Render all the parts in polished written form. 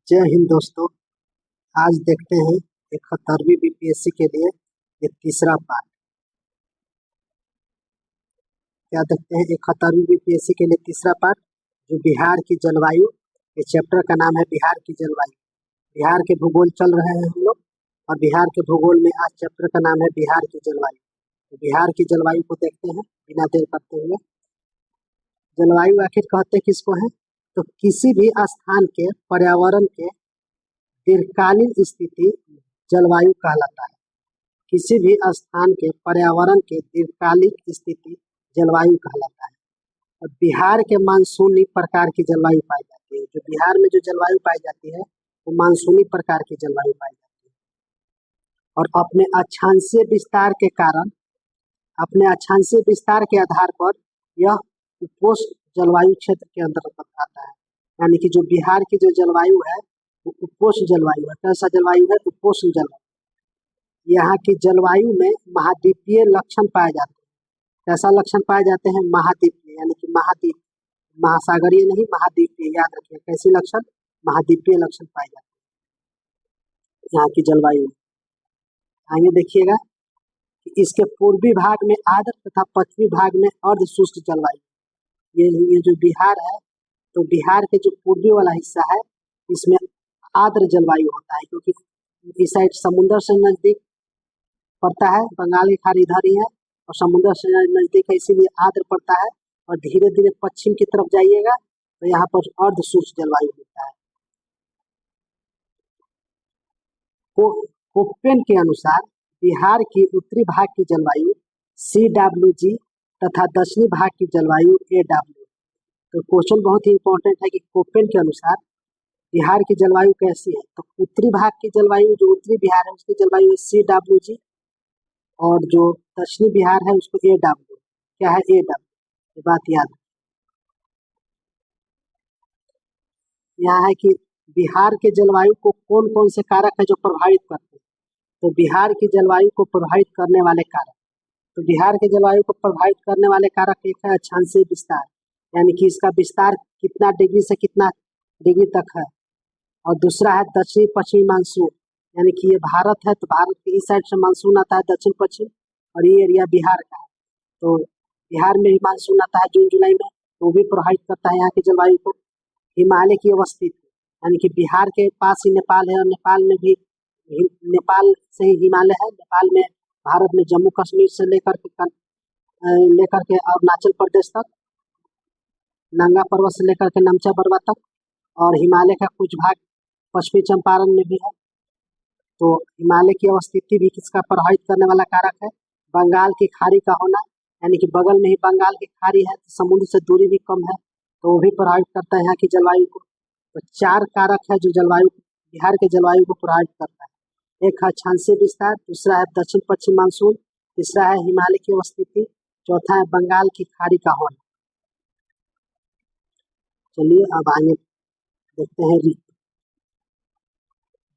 जय हिंद दोस्तों। आज देखते हैं 71वीं बीपीएससी के लिए ये तीसरा पार्ट। क्या देखते हैं 71वीं बीपीएससी के लिए तीसरा पार्ट, जो बिहार की जलवायु। ये चैप्टर का नाम है बिहार की जलवायु। बिहार के भूगोल चल रहे हैं हम लोग, और बिहार के भूगोल में आज चैप्टर का नाम है बिहार की जलवायु। तो बिहार की जलवायु को देखते हैं बिना देर करते हुए। जलवायु आखिर कहते किसको है? तो किसी भी स्थान के पर्यावरण के दीर्घकालीन स्थिति जलवायु कहलाता है। किसी भी स्थान के पर्यावरण के दीर्घकालिक स्थिति जलवायु कहलाता है। और बिहार के मानसूनी प्रकार की जलवायु पाई जाती है। जो बिहार में जो जलवायु पाई जाती है वो मानसूनी प्रकार की जलवायु पाई जाती है। और अपने अक्षांशीय विस्तार के कारण, अपने अक्षांशीय विस्तार के आधार पर यह उपोष्ण जलवायु क्षेत्र के अंतर्गत आता है। यानी कि जो बिहार की जो जलवायु है वो उपोष्ण जलवायु है। कैसा जलवायु है? उपोष्ण जलवायु। यहाँ की जलवायु में महाद्वीपीय लक्षण पाए जाते हैं। कैसा लक्षण पाए जाते हैं? महाद्वीपीय, यानी कि महाद्वीप, महासागरीय नहीं, महाद्वीपीय। याद रखिए कैसी लक्षण? महाद्वीपीय लक्षण पाए जाते हैं यहाँ की जलवायु में। आगे देखिएगा कि इसके पूर्वी भाग में आर्द्र तथा पश्चिमी भाग में अर्ध शुष्क जलवायु। ये जो बिहार है, तो बिहार के जो पूर्वी वाला हिस्सा है इसमें आर्द्र जलवायु होता है, क्योंकि इस साइड समुद्र से नजदीक पड़ता है, बंगाल की खाड़ी इधर ही है और समुद्र से नजदीक है, इसीलिए आर्द्र पड़ता है। और धीरे धीरे पश्चिम की तरफ जाइएगा तो यहाँ पर अर्ध शुष्क जलवायु होता है। कोपेन के अनुसार बिहार की उत्तरी भाग की जलवायु CWG तथा दक्षिणी भाग की जलवायु AW। तो क्वेश्चन बहुत ही इंपॉर्टेंट है कि कोपेन के अनुसार बिहार की जलवायु कैसी है। तो उत्तरी भाग की जलवायु, जो उत्तरी बिहार है उसकी जलवायु है CWG, और जो दक्षिणी बिहार है उसको AW। क्या है? AW। ये बात याद है। यहाँ है कि बिहार के जलवायु को कौन कौन से कारक है जो प्रभावित करते हैं। तो बिहार की जलवायु को प्रभावित करने वाले कारक, तो बिहार के जलवायु को प्रभावित करने वाले कारक एक है अक्षांशीय विस्तार, यानी कि इसका विस्तार कितना डिग्री से कितना डिग्री तक है। और दूसरा है दक्षिणी पश्चिमी मानसून, यानी कि ये भारत है तो भारत के इस साइड से मानसून आता है दक्षिण पश्चिम, और ये एरिया बिहार का है। तो बिहार में ही मानसून आता है जून जुलाई में, तो भी प्रभावित करता है यहाँ की जलवायु को। हिमालय की अवस्थित, यानी कि बिहार के पास ही नेपाल है, और नेपाल में भी, नेपाल से ही हिमालय है। नेपाल में भारत में जम्मू कश्मीर से लेकर के अरुणाचल प्रदेश तक, नंगा पर्वत से लेकर के नमचा पर्वत तक, और हिमालय का कुछ भाग पश्चिमी चंपारण में भी है। तो हिमालय की अवस्थिति भी किसका प्रभावित करने वाला कारक है? बंगाल की खाड़ी का होना, यानी कि बगल में ही बंगाल की खाड़ी है, तो समुद्र से दूरी भी कम है, तो वो भी प्रभावित करता है यहाँ की जलवायु को। तो 4 कारक है जो जलवायु, बिहार के जलवायु को प्रभावित करता है। एक है अक्षांशीय विस्तार, दूसरा है दक्षिण पश्चिम मानसून, तीसरा है हिमालय की अवस्थिति, चौथा है बंगाल की खाड़ी का होना। चलिए अब आगे देखते हैं ऋतु।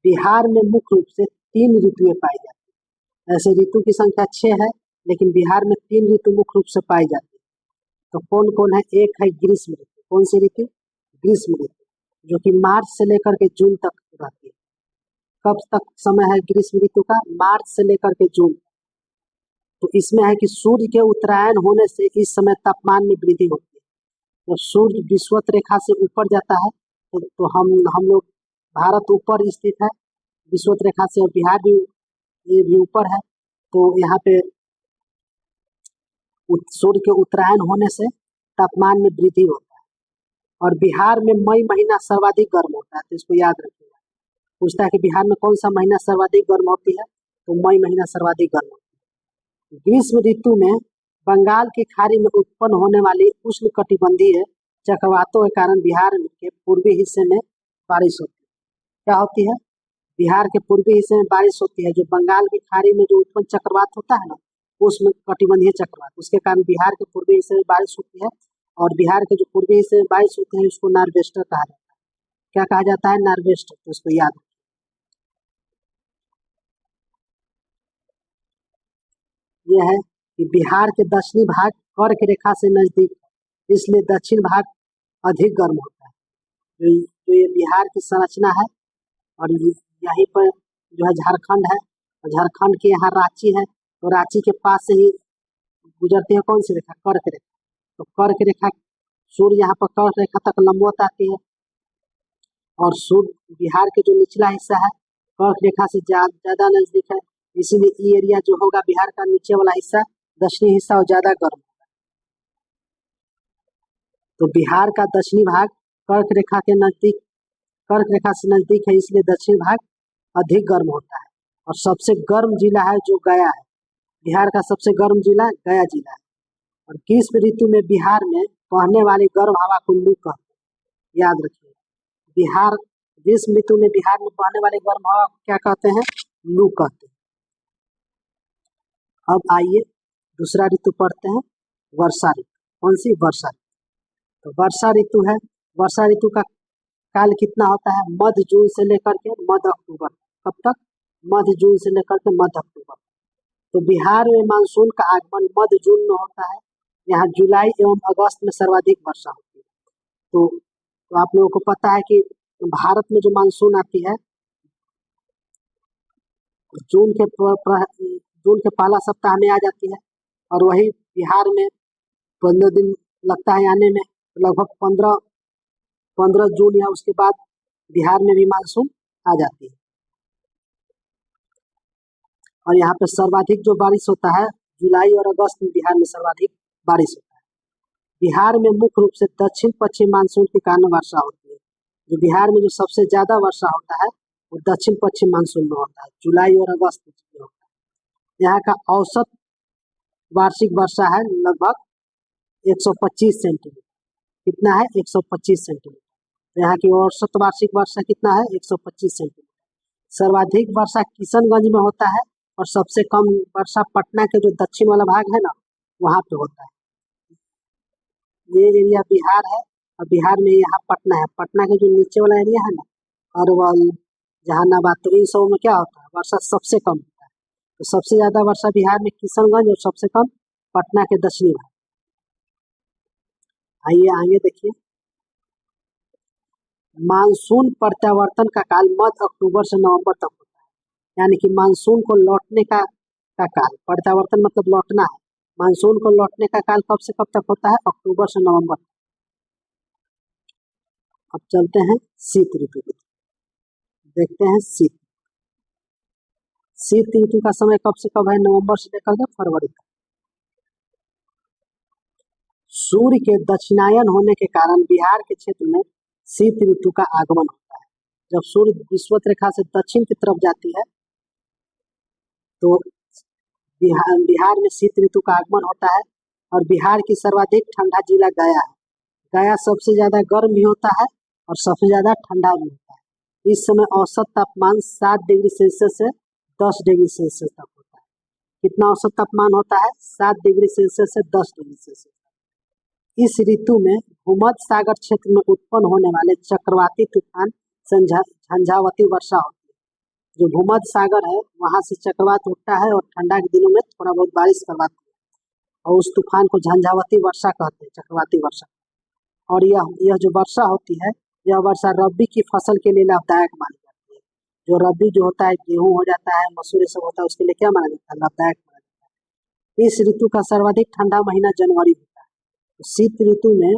बिहार में मुख्य रूप से 3 ऋतुएं पाई जाती है। ऐसे ऋतु की संख्या 6 है, लेकिन बिहार में 3 ऋतु मुख्य रूप से पाई जाती है। तो कौन कौन है? एक है ग्रीष्म ऋतु। कौन सी ऋतु? ग्रीष्म ऋतु, जो कि मार्च से लेकर के जून तक रहती है। कब तक समय है ग्रीष्म ऋतु का? मार्च से लेकर के जून। तो इसमें है कि सूर्य के उत्तरायण होने से इस समय तापमान में वृद्धि होती है। जब सूर्य विषुवत रेखा से ऊपर जाता है तो हम लोग, भारत ऊपर स्थित है विषुवत रेखा से, और बिहार भी, ये भी ऊपर है। तो यहाँ पे सूर्य के उत्तरायण होने से तापमान में वृद्धि होता है। और बिहार में मई महीना सर्वाधिक गर्म होता है, तो इसको याद रखिएगा। पूछता है कि बिहार में कौन सा महीना सर्वाधिक गर्म होती है? तो मई महीना सर्वाधिक गर्म होती है। ग्रीष्म ऋतु में बंगाल की खाड़ी में उत्पन्न होने वाली उष्णकटिबंधीय चक्रवातों के कारण बिहार के पूर्वी हिस्से में बारिश होती है। क्या होती है? बिहार के पूर्वी हिस्से में बारिश होती है। जो बंगाल की खाड़ी में जो उत्पन्न चक्रवात होता है ना, उसमें कटिबंधीय चक्रवात, उसके कारण बिहार के पूर्वी हिस्से में बारिश होती है। और बिहार के जो पूर्वी हिस्से में बारिश होती है उसको नॉर्वेस्टर कहा जाता है। क्या कहा जाता है? नॉर्वेस्टर। तो उसको याद रखिए। यह है कि बिहार के दक्षिणी भाग कर्क रेखा से नजदीक है, इसलिए दक्षिण भाग अधिक गर्म होता है। जो ये बिहार की संरचना है और यहीं पर जो है झारखंड है, और झारखंड के यहाँ रांची है, तो रांची के पास से ही गुजरती है कौन सी रेखा? कर्क रेखा। तो कर्क रेखा, सूर्य यहाँ पर कर्क रेखा तक लंबवत आती है, और सूर्य बिहार के जो निचला हिस्सा है कर्क रेखा से ज्यादा नजदीक है, इसीलिए ये एरिया जो होगा बिहार का नीचे वाला हिस्सा, दक्षिणी हिस्सा, और ज्यादा गर्म। तो बिहार का दक्षिणी भाग कर्क रेखा के नजदीक, कर्क रेखा से नजदीक है, इसलिए दक्षिणी भाग अधिक गर्म होता है। और सबसे गर्म जिला है जो गया है, बिहार का सबसे गर्म जिला गया जिला है। और ग्रीष्म ऋतु में बिहार में बहने वाली गर्म हवा को लू कहते हैं, याद रखिए। बिहार ग्रीष्म ऋतु में बिहार में बहने वाली गर्म हवा को क्या कहते हैं? लू कहते हैं। अब आइए दूसरा ऋतु पढ़ते हैं, वर्षा ऋतु। कौन सी? वर्षा ऋतु। तो वर्षा ऋतु है, वर्षा ऋतु का काल कितना होता है? मध्य जून से लेकर के मध्य अक्टूबर। कब तक? मध्य जून से लेकर के मध्य अक्टूबर। तो बिहार में मानसून का आगमन मध्य जून में होता है। यहाँ जुलाई एवं अगस्त में सर्वाधिक वर्षा होती है। तो आप लोगों को पता है कि भारत में जो मानसून आती है जून के पहला सप्ताह में आ जाती है, और वही बिहार में 15 दिन लगता है आने में। लगभग 15 जून या उसके बाद बिहार में भी मानसून आ जाती है। और यहाँ पे सर्वाधिक जो बारिश होता है जुलाई और अगस्त में बिहार में सर्वाधिक बारिश होता है। बिहार में मुख्य रूप से दक्षिण पश्चिम मानसून के कारण वर्षा होती है। जो बिहार में जो सबसे ज्यादा वर्षा होता है वो दक्षिण पश्चिम मानसून में होता है, जुलाई और अगस्त में होता है। यहाँ का औसत वार्षिक वर्षा है लगभग 125 सेंटीमीटर। कितना है? 125 सेंटीमीटर। यहाँ की औसत वार्षिक वर्षा कितना है? 125 सेंटीमीटर। सर्वाधिक वर्षा किशनगंज में होता है, और सबसे कम वर्षा पटना के जो दक्षिण वाला भाग है ना, वहाँ पे होता है। ये एरिया बिहार है, और बिहार में यहाँ पटना है। पटना के जो नीचे वाला एरिया है ना, अरवल, जहानाबाद, तो इन सब में क्या होता है? वर्षा सबसे कम होता है। तो सबसे ज्यादा वर्षा बिहार में किशनगंज, और सबसे कम पटना के दक्षिणी भाग। आइए आगे देखिए, मानसून प्रत्यावर्तन का काल मध्य अक्टूबर से नवंबर तक होता है। यानी कि मानसून को लौटने का काल, प्रत्यावर्तन मतलब लौटना है। मानसून को लौटने का काल कब से कब तक होता है? अक्टूबर से नवंबर। अब चलते हैं शीत ऋतु की, देखते हैं शीत ऋतु का समय कब से कब है? नवंबर से लेकर के फरवरी तक। सूर्य के दक्षिणायन होने के कारण बिहार के क्षेत्र में शीत ऋतु का आगमन होता है। जब सूर्य विषुवत रेखा से दक्षिण की तरफ जाती है तो बिहार में शीत ऋतु का आगमन होता है। और बिहार की सर्वाधिक ठंडा जिला गया है। गया सबसे ज्यादा गर्म भी होता है और सबसे ज्यादा ठंडा भी होता है। इस समय औसत तापमान 7 डिग्री सेल्सियस से 10 डिग्री सेल्सियस तक होता है। कितना औसत तापमान होता है? 7 डिग्री सेल्सियस से 10 डिग्री सेल्सियस। इस ऋतु में भूमध्य सागर क्षेत्र में उत्पन्न होने वाले चक्रवाती तूफान झंझावती वर्षा होती है। जो भूमध्य सागर है वहां से चक्रवात उठता है और ठंडा के दिनों में थोड़ा बहुत बारिश करवाती है, और उस तूफान को झंझावती वर्षा कहते हैं, चक्रवाती वर्षा। और यह जो वर्षा होती है, यह वर्षा रबी की फसल के लिए लाभदायक मानी जाती है। जो रबी जो होता है, गेहूं हो जाता है, मसूर सब होता है, उसके लिए क्या माना जाता है? लाभदायक माना जाता है। इस ऋतु का सर्वाधिक ठंडा महीना जनवरी होता है। तो शीत ऋतु में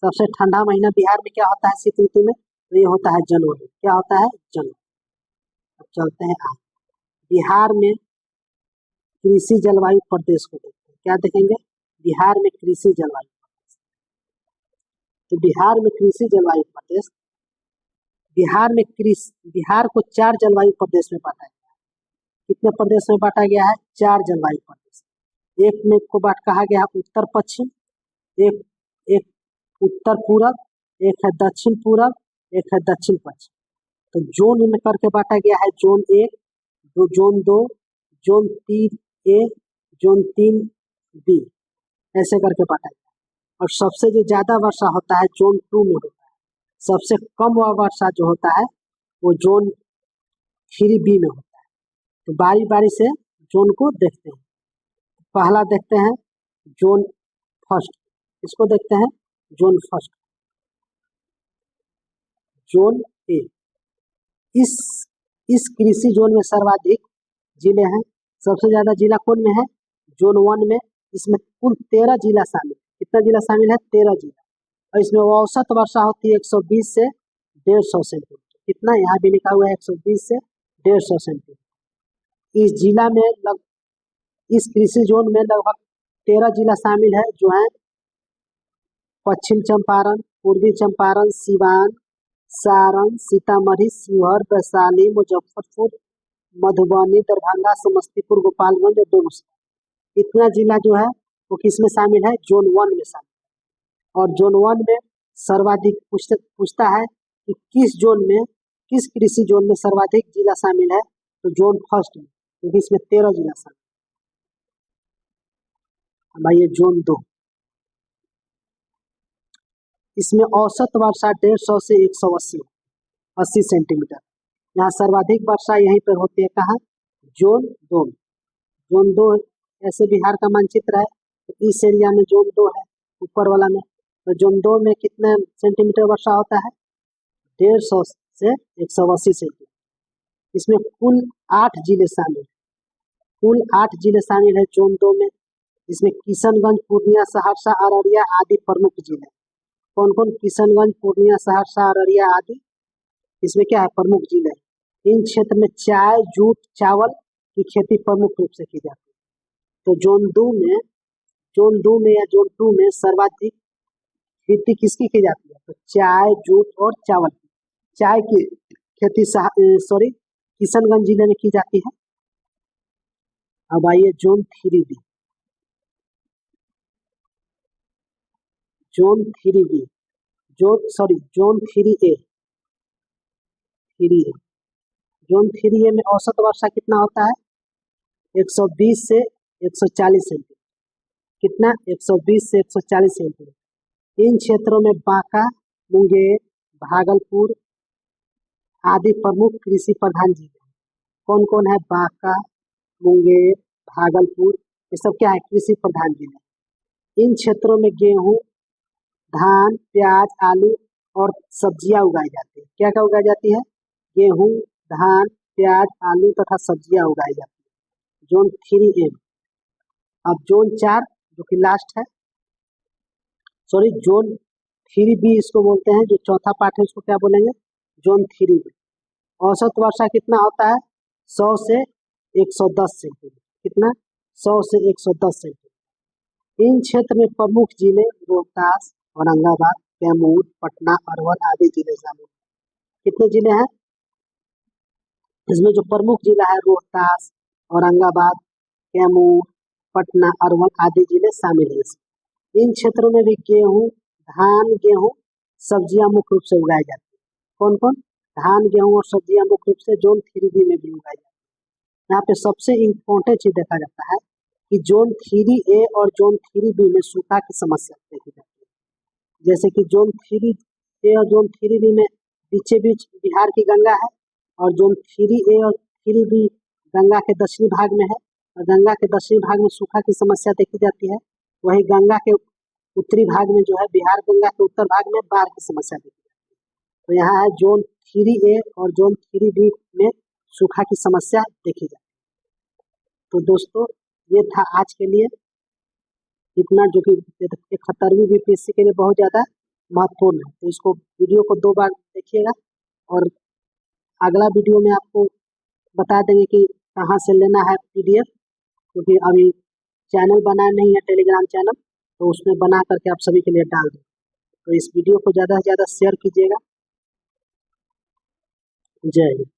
सबसे ठंडा महीना बिहार में क्या होता है? शीत ऋतु में तो ये होता है जनवरी। क्या होता है? जनवरी। अब चलते हैं आगे, बिहार में कृषि जलवायु प्रदेश को देखते हैं। क्या देखेंगे? बिहार में कृषि जलवायु। तो बिहार में कृषि जलवायु प्रदेश, बिहार को 4 जलवायु प्रदेश में बांटा गया है। कितने प्रदेश में बांटा गया है? 4 जलवायु प्रदेश। एक में को कहा गया है उत्तर पश्चिम, एक उत्तर पूरब, एक है दक्षिण पूरब, एक है दक्षिण पश्चिम। तो जोन में करके बांटा गया है, जोन 1, जोन 2, जोन 3 ए, जोन 3 बी, ऐसे करके बांटा गया। और सबसे जो ज्यादा वर्षा होता है जोन 2 में होता है। सबसे कम वर्षा जो होता है वो जोन 3 बी में होता है। तो बारी बारी से जोन को देखते हैं। पहला देखते हैं जोन फर्स्ट, इसको देखते हैं जोन फर्स्ट, जोन ए। इस इस कृषि जोन में सर्वाधिक जिले हैं। सबसे ज्यादा जिला कौन में है? जोन 1 में। इसमें कुल 13 जिला शामिल। कितना जिला शामिल है? 13 जिला। और इसमें औसत वर्षा होती है 120 से 150 सेंटीमीटर। कितना? यहाँ भी लिखा हुआ है 120 से 150 सेंटीमीटर। इस जिला में इस कृषि जोन में लगभग 13 जिला शामिल है, जो है पश्चिम चंपारण, पूर्वी चंपारण, सिवान, सारण, सीतामढ़ी, शिवहर, वैशाली, मुजफ्फरपुर, मधुबनी, दरभंगा, समस्तीपुर, गोपालगंज और बेगूसराय। इतना जिला जो है वो किसमें शामिल है? जोन 1 में शामिल। और जोन 1 में सर्वाधिक पूछता है कि किस कृषि जोन में सर्वाधिक जिला शामिल है, तो जोन 1 में, क्योंकि इसमें 13 जिला शामिल। अब आइए जोन 2। इसमें औसत वर्षा 150 से 180 सेंटीमीटर। यहाँ सर्वाधिक वर्षा यहीं पर होती है। कहाँ? जोन 2 में। जोन 2 ऐसे बिहार का मानचित्र है, तो इस एरिया में जोन 2 है, ऊपर वाला में। तो जोन 2 में कितने सेंटीमीटर वर्षा होता है? 150 से 180 सेंटीमीटर। इसमें कुल 8 जिले शामिल है। कुल 8 जिले शामिल है जोन 2 में। इसमें किशनगंज, पूर्णिया, सहरसा, अररिया आदि प्रमुख जिले। कौन कौन? किशनगंज, पूर्णिया, सहरसा, अररिया आदि इसमें क्या है? प्रमुख जिले। इन क्षेत्र में चाय, जूट, चावल की खेती प्रमुख रूप से की जाती है। तो जोन 2 में या जोन 2 में सर्वाधिक खेती किसकी की जाती है? तो चाय, जूट और चावल की। चाय की खेती किशनगंज जिले में की जाती है। अब आइए zone 3B। Zone 3A। Zone 3A। Zone 3A में औसत वर्षा कितना होता है? 120 से 140 सेंटीमीटर। कितना? 120 से 140 सेंटीमीटर। इन क्षेत्रों में बांका, मुंगेर, भागलपुर आदि प्रमुख कृषि प्रधान जिले हैं। कौन कौन है? बांका, मुंगेर, भागलपुर, ये सब क्या है? कृषि प्रधान जिले। इन क्षेत्रों में गेहूं, धान, प्याज, आलू और सब्जियां उगाई जाती है। क्या क्या उगाई जाती है? गेहूं, धान, प्याज, आलू तथा सब्जियां उगाई जाती है। Zone 3A। अब जोन 4 जो कि लास्ट है, जोन 3B इसको बोलते हैं। जो चौथा पार्ट है उसको क्या बोलेंगे? Zone 3B। औसत वर्षा कितना होता है? 100 से 110 सेंटीमीटर। कितना? 100 से 110 सेंटीमीटर। इन क्षेत्र में प्रमुख जिले रोहतास, औरंगाबाद, कैमूर, पटना, अरवल आदि जिले शामिल हैं। कितने जिले हैं इसमें? जो प्रमुख जिला है रोहतास, औरंगाबाद, कैमूर, पटना, अरवल आदि जिले शामिल हैं इसमें। इन क्षेत्रों में भी धान, गेहूं, सब्जियां मुख्य रूप से उगाई जाती है। कौन कौन? धान, गेहूं और सब्जियां मुख्य रूप से जोन 3B में भी उगाई जाती है। यहाँ पे सबसे इम्पोर्टेंट चीज देखा जाता है कि जोन 3A और जोन 3B में सूखा की समस्या देखी जाती है। जैसे कि जोन 3A और जोन 3B में बीचे बीच बिहार की गंगा है, और जोन 3A और 3B गंगा के दक्षिणी भाग में है, और गंगा के दक्षिणी भाग में सूखा की समस्या देखी जाती है। वही गंगा के उत्तरी भाग में जो है, बिहार गंगा के उत्तर भाग में बाढ़ की समस्या देखी जाती है। तो यहाँ है जोन 3A और जोन 3B में सूखा की समस्या देखी जाती है। तो दोस्तों ये था आज के लिए इतना, जो कि 71वीं बीपीएससी के लिए बहुत ज्यादा महत्वपूर्ण है। तो इसको वीडियो को 2 बार देखिएगा, और अगला वीडियो में आपको बता देंगे कि कहाँ से लेना है PDF, क्योंकि अभी चैनल बना नहीं है, टेलीग्राम चैनल, तो उसमें बना करके आप सभी के लिए डाल दें। तो इस वीडियो को ज़्यादा से ज़्यादा शेयर कीजिएगा। जय हिंद।